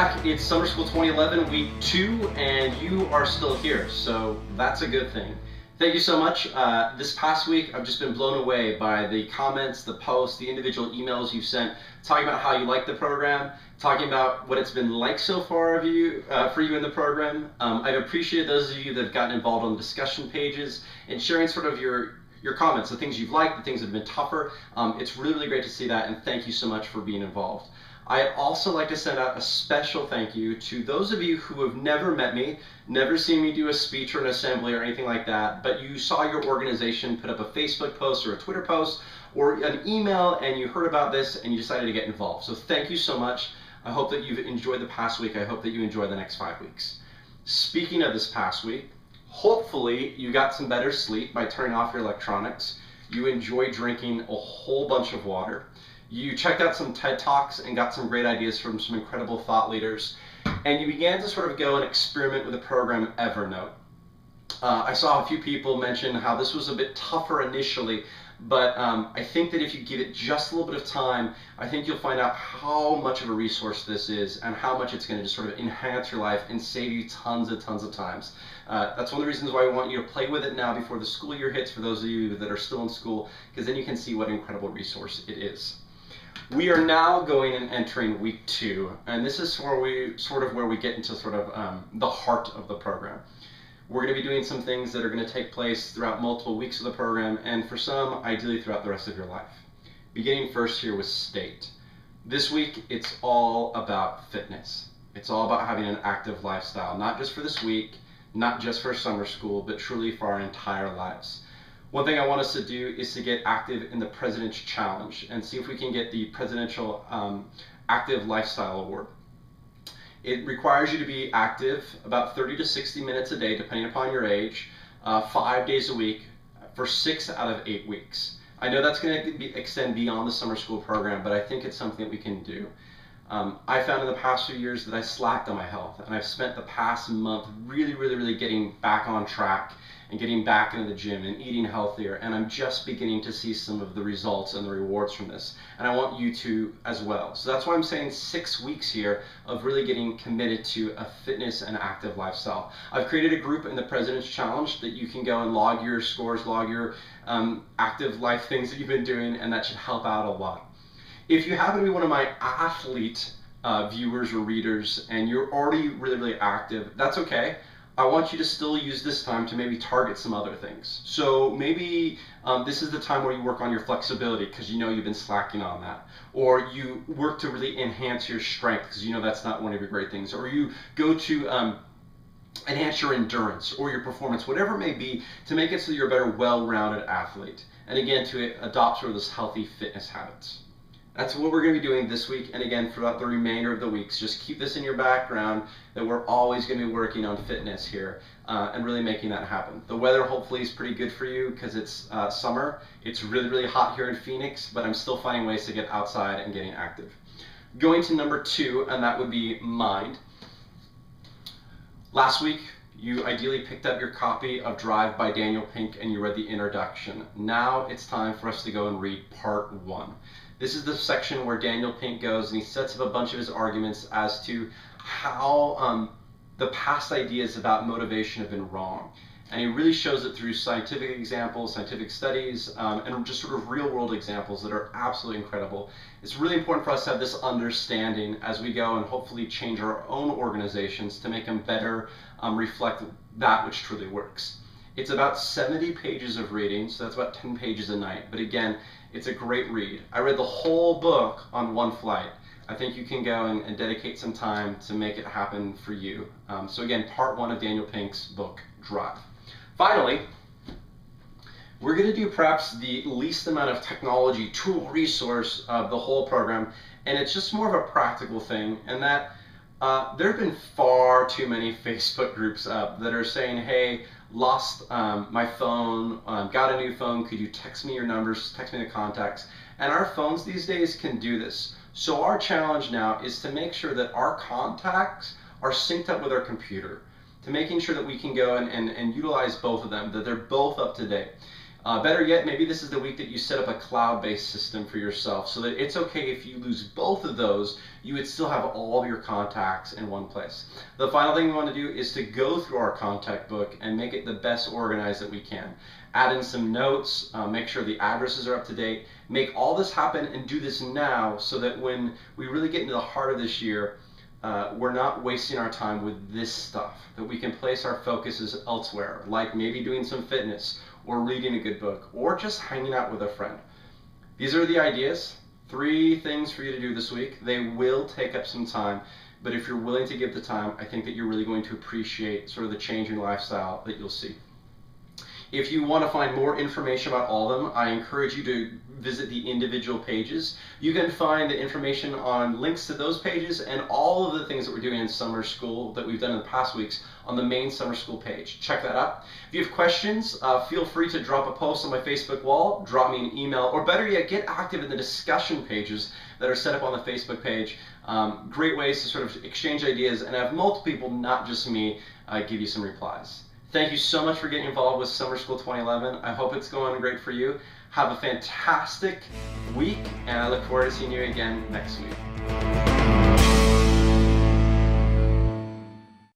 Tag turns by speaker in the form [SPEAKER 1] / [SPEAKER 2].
[SPEAKER 1] back. It's Summer School 2011, week 2, and you are still here, so that's a good thing. Thank you so much. This past week, I've just been blown away by the comments, the posts, the individual emails you've sent, talking about how you like the program, talking about what it's been like so far for you in the program. I've appreciated those of you that have gotten involved on the discussion pages and sharing sort of your comments, the things you've liked, the things that have been tougher. It's really, really great to see that, and thank you so much for being involved. I'd also like to send out a special thank you to those of you who have never met me, never seen me do a speech or an assembly or anything like that, but you saw your organization put up a Facebook post or a Twitter post or an email and you heard about this and you decided to get involved. So thank you so much. I hope that you've enjoyed the past week. I hope that you enjoy the next 5 weeks. Speaking of this past week, hopefully you got some better sleep by turning off your electronics. You enjoyed drinking a whole bunch of water. You checked out some TED Talks and got some great ideas from some incredible thought leaders. And you began to sort of go and experiment with the program Evernote. I saw a few people mention how this was a bit tougher initially, but I think that if you give it just a little bit of time, I think you'll find out how much of a resource this is and how much it's going to just sort of enhance your life and save you tons of times. That's one of the reasons why we want you to play with it now before the school year hits for those of you that are still in school, because then you can see what an incredible resource it is. We are now going and entering week 2, and this is where we get into sort of the heart of the program. We're going to be doing some things that are going to take place throughout multiple weeks of the program, and for some, ideally throughout the rest of your life. Beginning first here with state. This week, it's all about fitness. It's all about having an active lifestyle, not just for this week, not just for summer school, but truly for our entire lives. One thing I want us to do is to get active in the President's Challenge and see if we can get the Presidential Active Lifestyle Award. It requires you to be active about 30 to 60 minutes a day, depending upon your age, 5 days a week for 6 out of 8 weeks. I know that's going to extend beyond the summer school program, but I think it's something that we can do. I found in the past few years that I slacked on my health, and I've spent the past month really getting back on track and getting back into the gym and eating healthier, and I'm just beginning to see some of the results and the rewards from this, and I want you to as well. So that's why I'm saying 6 weeks here of really getting committed to a fitness and active lifestyle. I've created a group in the President's Challenge that you can go and log your scores, log your active life things that you've been doing, and that should help out a lot. If you happen to be one of my athlete viewers or readers and you're already really active, that's okay. I want you to still use this time to maybe target some other things. So maybe this is the time where you work on your flexibility because you know you've been slacking on that. Or you work to really enhance your strength because you know that's not one of your great things. Or you go to enhance your endurance or your performance, whatever it may be, to make it so you're a better, well-rounded athlete. And again, to adopt sort of those healthy fitness habits. That's what we're going to be doing this week, and again throughout the remainder of the weeks. Just keep this in your background that we're always going to be working on fitness here and really making that happen. The weather hopefully is pretty good for you because it's summer. It's really hot here in Phoenix, but I'm still finding ways to get outside and getting active. Going to number 2, and that would be mind. Last week, you ideally picked up your copy of Drive by Daniel Pink and you read the introduction. Now it's time for us to go and read part 1. This is the section where Daniel Pink goes and he sets up a bunch of his arguments as to how the past ideas about motivation have been wrong. And he really shows it through scientific examples, scientific studies, and just sort of real world examples that are absolutely incredible. It's really important for us to have this understanding as we go and hopefully change our own organizations to make them better reflect that which truly works. It's about 70 pages of reading, so that's about 10 pages a night. But again, it's a great read. I read the whole book on one flight. I think you can go and dedicate some time to make it happen for you. So again, part 1 of Daniel Pink's book, Drive. Finally, we're going to do perhaps the least amount of technology tool resource of the whole program, and it's just more of a practical thing, and that there have been far too many Facebook groups up that are saying, hey, lost my phone, got a new phone, could you text me your numbers, text me the contacts? And our phones these days can do this. So our challenge now is to make sure that our contacts are synced up with our computer, to making sure that we can go and utilize both of them, that they're both up to date. Better yet, maybe this is the week that you set up a cloud-based system for yourself so that it's okay if you lose both of those, you would still have all of your contacts in one place. The final thing we want to do is to go through our contact book and make it the best organized that we can. Add in some notes, make sure the addresses are up to date, make all this happen and do this now so that when we really get into the heart of this year, we're not wasting our time with this stuff, that we can place our focuses elsewhere, like maybe doing some fitness or reading a good book or just hanging out with a friend. These are the ideas, 3 things for you to do this week. They will take up some time, but if you're willing to give the time, I think that you're really going to appreciate sort of the change in lifestyle that you'll see. If you want to find more information about all of them, I encourage you to visit the individual pages. You can find the information on links to those pages and all of the things that we're doing in summer school that we've done in the past weeks on the main summer school page. Check that out. If you have questions, feel free to drop a post on my Facebook wall, drop me an email, or better yet, get active in the discussion pages that are set up on the Facebook page. Great ways to sort of exchange ideas and have multiple people, not just me, give you some replies. Thank you so much for getting involved with Summer School 2011. I hope it's going great for you. Have a fantastic week, and I look forward to seeing you again next week.